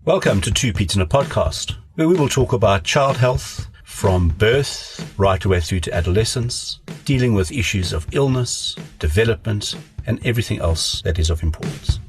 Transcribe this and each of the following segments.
Welcome to Two Pete's in a Podcast, where we will talk about child health from birth right away through to adolescence, dealing with issues of illness, development, and everything else that is of importance.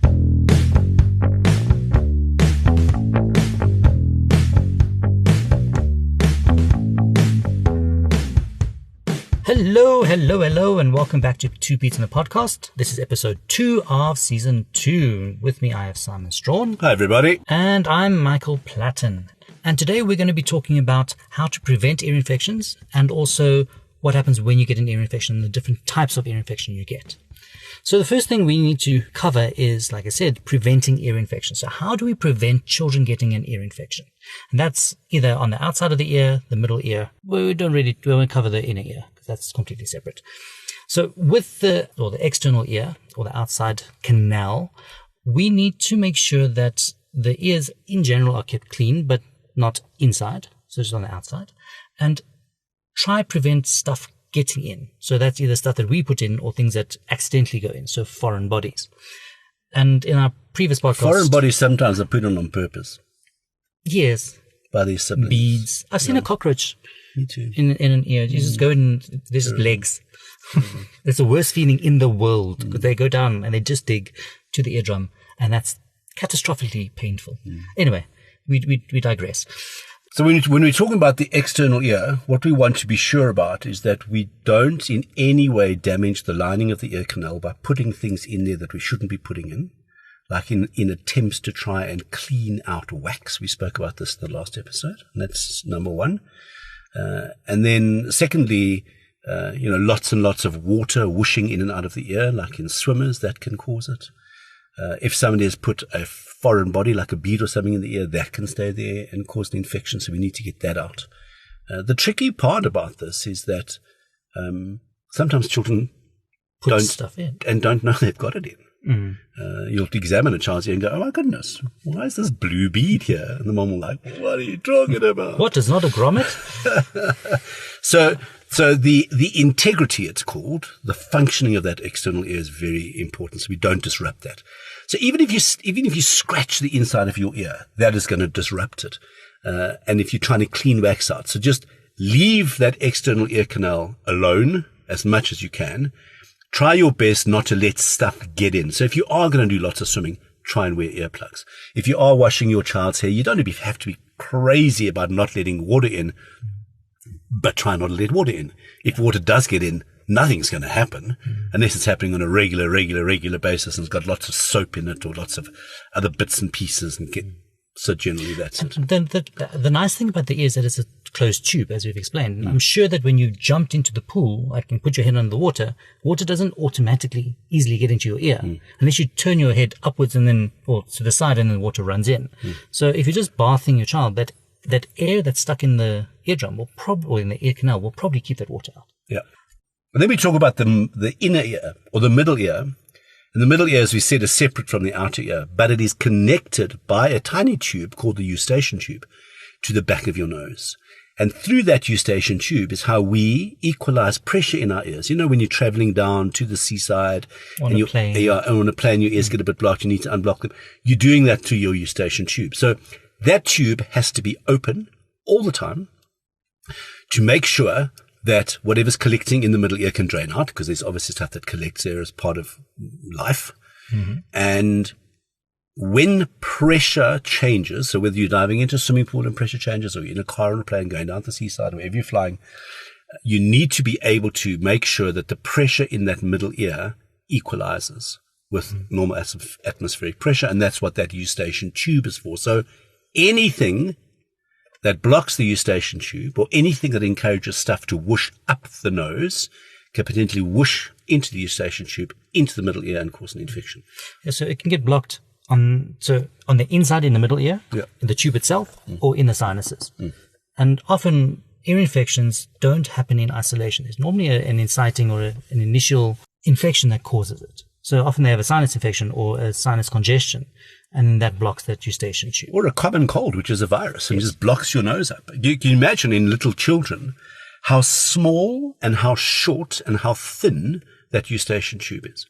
Hello, and welcome back to Two Pete's in a Podcast. This is episode 2 of season 2. With me, I have Simon Strawn. Hi, everybody. And I'm Michael Platten. And today we're going to be talking about how to prevent ear infections and also what happens when you get an ear infection and the different types of ear infection you get. So the first thing we need to cover is, like I said, preventing ear infection. So how do we prevent children getting an ear infection? And that's either on the outside of the ear, the middle ear. We won't cover the inner ear because that's completely separate. So with the external ear or the outside canal, we need to make sure that the ears in general are kept clean, but not inside. So just on the outside, and try prevent stuff getting in. So that's either stuff that we put in or things that accidentally go in. So foreign bodies. And in our previous podcast, Foreign bodies sometimes are put on purpose. Yes. By these siblings. Beads. I've seen a cockroach. Me too. In an ear. You just go in, there's legs. It's the worst feeling in the world because they go down and they just dig to the eardrum, and that's catastrophically painful. Anyway, we digress. So when we're talking about the external ear, what we want to be sure about is that we don't in any way damage the lining of the ear canal by putting things in there that we shouldn't be putting in, like in attempts to try and clean out wax. We spoke about this in the last episode, and that's number one. And then secondly, lots and lots of water whooshing in and out of the ear, like in swimmers, that can cause it. If somebody has put a foreign body, like a bead or something in the ear, that can stay there and cause an infection, so we need to get that out. The tricky part about this is that sometimes children Put stuff in and don't know they've got it in. You'll examine a child's ear and go, oh my goodness, why is this blue bead here? And the mom will like, what are you talking about? What, is not a grommet? So the integrity, it's called, the functioning of that external ear is very important, so we don't disrupt that. So even if you scratch the inside of your ear, that is going to disrupt it. And if you're trying to clean wax out, so just leave that external ear canal alone as much as you can. Try your best not to let stuff get in. So if you are going to do lots of swimming, try and wear earplugs. If you are washing your child's hair, you don't have to be crazy about not letting water in, but try not to let water in. If water does get in, nothing's going to happen unless it's happening on a regular basis and it's got lots of soap in it or lots of other bits and pieces. So generally that's it. Then the nice thing about the ear is that it's a closed tube, as we've explained. I'm sure that when you jumped into the pool, like, and put your head under the water doesn't automatically easily get into your ear unless you turn your head upwards or to the side and then water runs in. So if you're just bathing your child, that air that's stuck in the eardrum or in the ear canal will probably keep that water out. Yeah. And then we talk about the inner ear or the middle ear. And the middle ear, as we said, is separate from the outer ear, but it is connected by a tiny tube called the eustachian tube to the back of your nose. And through that eustachian tube is how we equalize pressure in our ears. You know, when you're traveling down to the seaside on a plane, your ears get a bit blocked, you need to unblock them. You're doing that through your eustachian tube. So that tube has to be open all the time to make sure that whatever's collecting in the middle ear can drain out, because there's obviously stuff that collects there as part of life. And when pressure changes, so whether you're diving into a swimming pool and pressure changes, or you're in a car on a plane going down the seaside, or wherever you're flying, you need to be able to make sure that the pressure in that middle ear equalizes with normal atmospheric pressure, and that's what that eustachian tube is for. So anything that blocks the eustachian tube or anything that encourages stuff to whoosh up the nose can potentially whoosh into the eustachian tube, into the middle ear, and cause an infection. Yeah, so it can get blocked on the inside in the middle ear, in the tube itself, or in the sinuses. And often ear infections don't happen in isolation. There's normally an inciting or an initial infection that causes it. So often they have a sinus infection or a sinus congestion, and that blocks that eustachian tube. Or a common cold, which is a virus, and just blocks your nose up. You can imagine in little children how small and how short and how thin that eustachian tube is,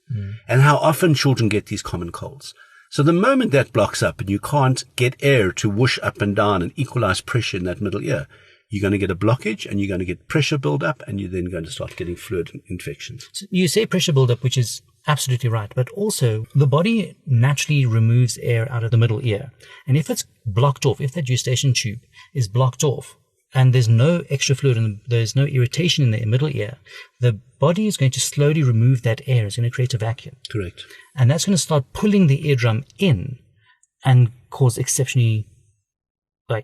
and how often children get these common colds. So the moment that blocks up and you can't get air to whoosh up and down and equalize pressure in that middle ear, you're going to get a blockage and you're going to get pressure build-up, and you're then going to start getting fluid infections. So you say pressure build-up, which is absolutely right, but also the body naturally removes air out of the middle ear. And if it's blocked off, if that eustachian tube is blocked off and there's no extra fluid and there's no irritation in the middle ear, the body is going to slowly remove that air. It's going to create a vacuum. Correct. And that's going to start pulling the eardrum in and cause exceptionally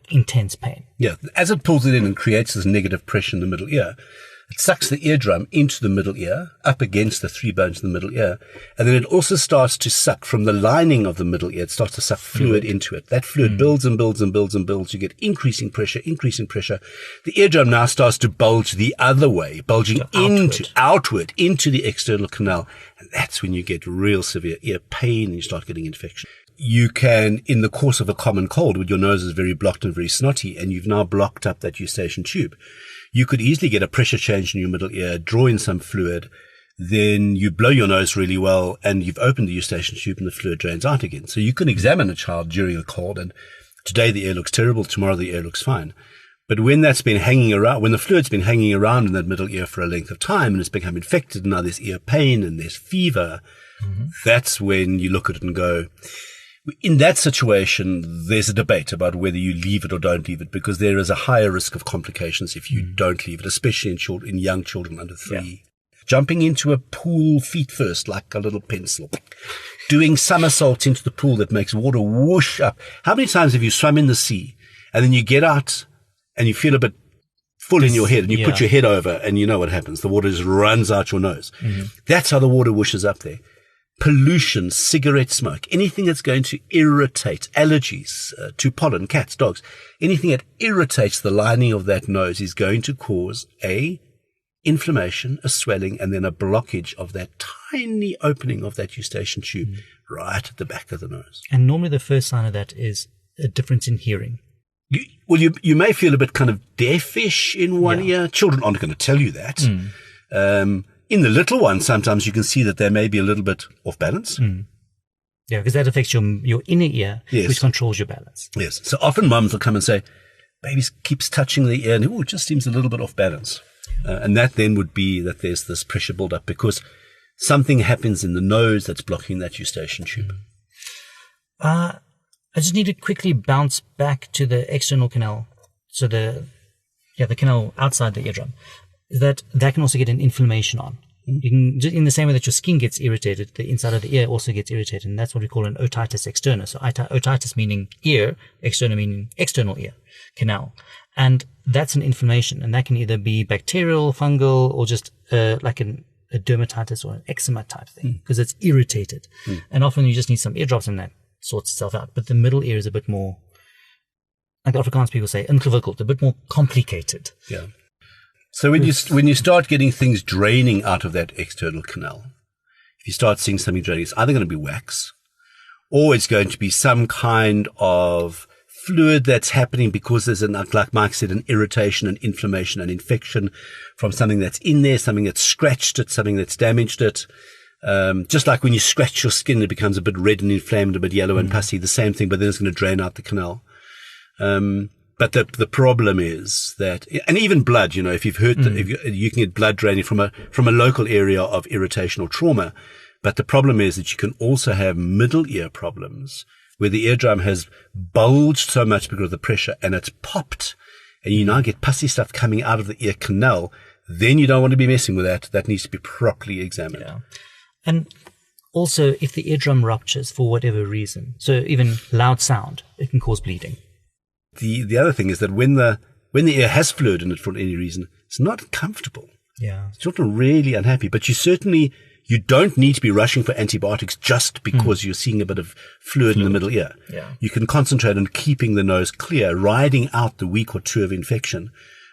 intense pain. Yeah, as it pulls it in and creates this negative pressure in the middle ear, it sucks the eardrum into the middle ear, up against the 3 bones in the middle ear, and then it also starts to suck from the lining of the middle ear. It starts to suck fluid into it. That fluid builds and builds and builds and builds. You get increasing pressure. The eardrum now starts to bulge the other way, bulging outward into the external canal, and that's when you get real severe ear pain and you start getting infection. You can, in the course of a common cold, when your nose is very blocked and very snotty, and you've now blocked up that eustachian tube, you could easily get a pressure change in your middle ear, draw in some fluid, then you blow your nose really well, and you've opened the eustachian tube and the fluid drains out again. So you can examine a child during a cold, and today the ear looks terrible, tomorrow the ear looks fine. But when that's been hanging around, when the fluid's been hanging around in that middle ear for a length of time and it's become infected, and now there's ear pain and there's fever, that's when you look at it and go, in that situation, there's a debate about whether you leave it or don't leave it, because there is a higher risk of complications if you don't leave it, especially in young children under 3. Yeah. Jumping into a pool feet first, like a little pencil. Doing somersaults into the pool that makes water whoosh up. How many times have you swum in the sea and then you get out and you feel a bit full in your head and you put your head over and you know what happens? The water just runs out your nose. That's how the water whooshes up there. Pollution, cigarette smoke, anything that's going to irritate, allergies to pollen, cats, dogs, anything that irritates the lining of that nose is going to cause a inflammation, a swelling, and then a blockage of that tiny opening of that eustachian tube right at the back of the nose. And normally the first sign of that is a difference in hearing. You may feel a bit kind of deafish in one ear. Children aren't going to tell you that. In the little ones, sometimes you can see that they may be a little bit off balance. Yeah, because that affects your inner ear, which controls your balance. Yes. So often mums will come and say, baby keeps touching the ear and it just seems a little bit off balance. And that then would be that there's this pressure build-up because something happens in the nose that's blocking that eustachian tube. I just need to quickly bounce back to the external canal. So the canal outside the eardrum. That can also get an inflammation on. You can, just in the same way that your skin gets irritated, the inside of the ear also gets irritated, and that's what we call an otitis externa. So otitis meaning ear, externa meaning external ear canal, and that's an inflammation, and that can either be bacterial, fungal, or just like a dermatitis or an eczema type thing because it's irritated. And often you just need some eardrops and that sorts itself out. But the middle ear is a bit more, like Afrikaans people say, ingewikkeld, a bit more complicated. Yeah. So when you start getting things draining out of that external canal, if you start seeing something draining, it's either going to be wax or it's going to be some kind of fluid that's happening because there's, like Mike said, an irritation, an inflammation, an infection from something that's in there, something that's scratched it, something that's damaged it. Just like when you scratch your skin, it becomes a bit red and inflamed, a bit yellow and pussy, the same thing, but then it's going to drain out the canal. But the problem is that, and even blood, if you've heard that you can get blood draining from a local area of irritation or trauma. But the problem is that you can also have middle ear problems where the eardrum has bulged so much because of the pressure and it's popped and you now get pussy stuff coming out of the ear canal. Then you don't want to be messing with that. That needs to be properly examined. Yeah. And also if the eardrum ruptures for whatever reason, so even loud sound, it can cause bleeding. The other thing is that when the ear has fluid in it for any reason, it's not comfortable. Yeah. Children are really unhappy, but you don't need to be rushing for antibiotics just because you're seeing a bit of fluid in the middle ear. Yeah. You can concentrate on keeping the nose clear, riding out the week or two of infection,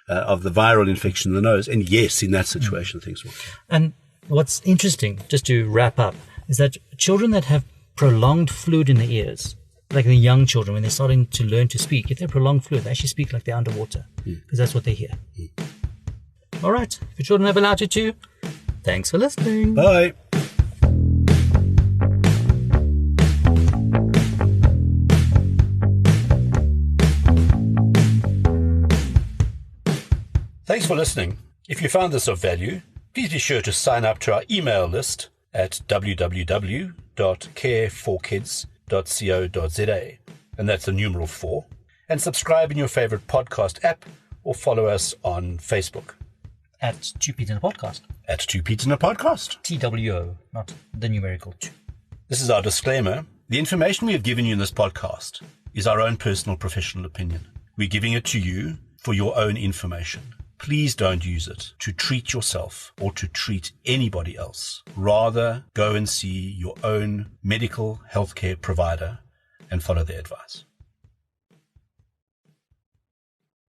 of the viral infection in the nose. And yes, in that situation, things will. And what's interesting, just to wrap up, is that children that have prolonged fluid in the ears, like the young children, when they're starting to learn to speak, if they're prolonged fluid, they actually speak like they're underwater because that's what they hear. All right. If your children have allowed you to, thanks for listening. Bye. for listening. If you found this of value, please be sure to sign up to our email list at www.careforkids.co.za, and that's the numeral 4, and subscribe in your favorite podcast app or follow us on Facebook. At Two Peas in a Podcast. At Two Peas in a Podcast. TWO, not the numerical 2. This is our disclaimer. The information we have given you in this podcast is our own personal professional opinion. We're giving it to you for your own information. Please don't use it to treat yourself or to treat anybody else. Rather, go and see your own medical healthcare provider and follow their advice.